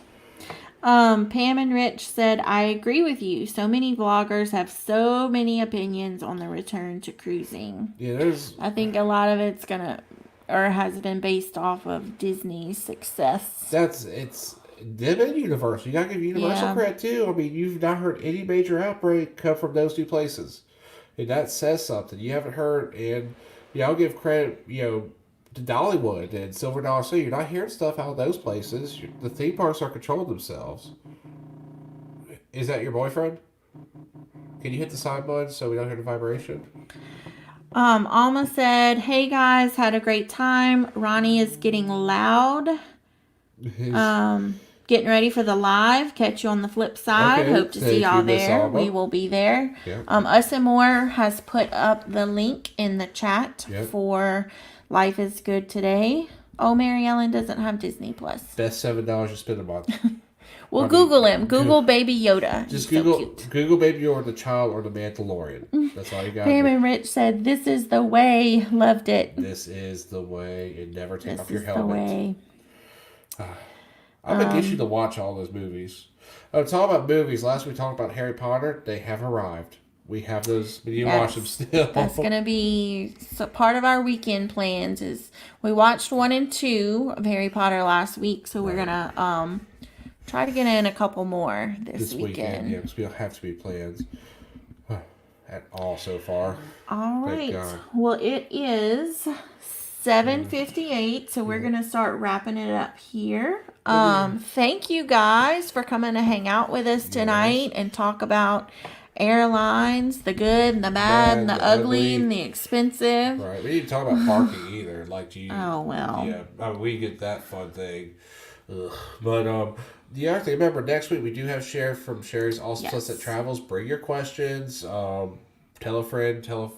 Pam and Rich said, "I agree with you. So many vloggers have so many opinions on the return to cruising." Yeah, I think a lot of it's has been based off of Disney's success. It's them and Universal. You gotta give Universal credit too. I mean, you've not heard any major outbreak come from those two places, and that says something. You haven't heard, and I'll give credit, to Dollywood and Silver Dollar City. You're not hearing stuff out of those places. The theme parks are controlling themselves. Is that your boyfriend? Can you hit the side button so we don't hear the vibration? Alma said, "Hey guys, had a great time. Ronnie is getting loud. Getting ready for the live. Catch you on the flip side. Okay. Hope to see y'all there. We will be there." Yeah. Us and More has put up the link in the chat for Life is Good today. Oh, Mary Ellen doesn't have Disney Plus. Best $7 you spend a month. Well, Google him. Google Baby Yoda. Just Google Baby Yoda, the Child, or the Mandalorian. That's all you got. Pam and Rich said, "This is the way." Loved it. This is the way. And never take off your This is helmet. The way. I'm going to get you to watch all those movies. Oh, talk about movies. Last we talked about Harry Potter. They have arrived. We have those. We need to watch them still. That's going to be part of our weekend plans. Is we watched 1 and 2 of Harry Potter last week, so we're going to try to get in a couple more this weekend. Yeah, because we don't have to be plans at all so far. All right. Well, it is 7:58, so we're going to start wrapping it up here. Thank you guys for coming to hang out with us tonight and talk about airlines, the good and the bad and the ugly and the expensive. Right. We didn't talk about parking either. Oh, well. Yeah. I mean, we get that fun thing. Ugh. But, the other thing, remember, next week we do have Sherry from Sherry's Awesome Sunset Travels. Bring your questions. Tell a friend. Tell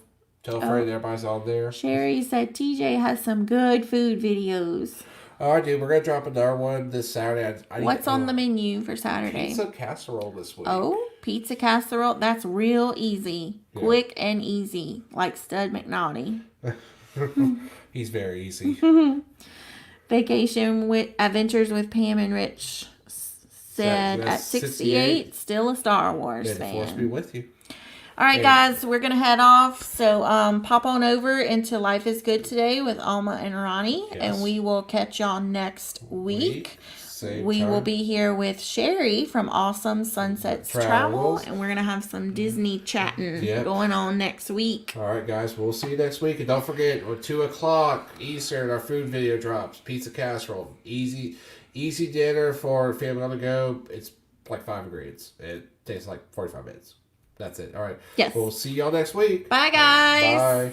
a friend. Everybody's on there. Sherry said TJ has some good food videos. All right, dude. We're going to drop another one this Saturday. What's on the menu for Saturday? Pizza casserole this week. Oh, pizza casserole. That's real easy. Yeah. Quick and easy. Like Stud McNaughty. He's very easy. Vacation with Adventures with Pam and Rich said at 68, still a Star Wars fan. May the Force be with you. All right, guys, we're going to head off. So pop on over into Life is Good Today with Alma and Ronnie, and we will catch y'all next week. We will be here with Sherry from Awesome Sunsets Travel, and we're going to have some Disney chatting going on next week. All right, guys, we'll see you next week. And don't forget, at 2 o'clock Eastern, our food video drops. Pizza casserole. Easy dinner for family on the go. It's like 5 ingredients. It takes like 45 minutes. That's it. All right. Yes. We'll see y'all next week. Bye, guys. Bye.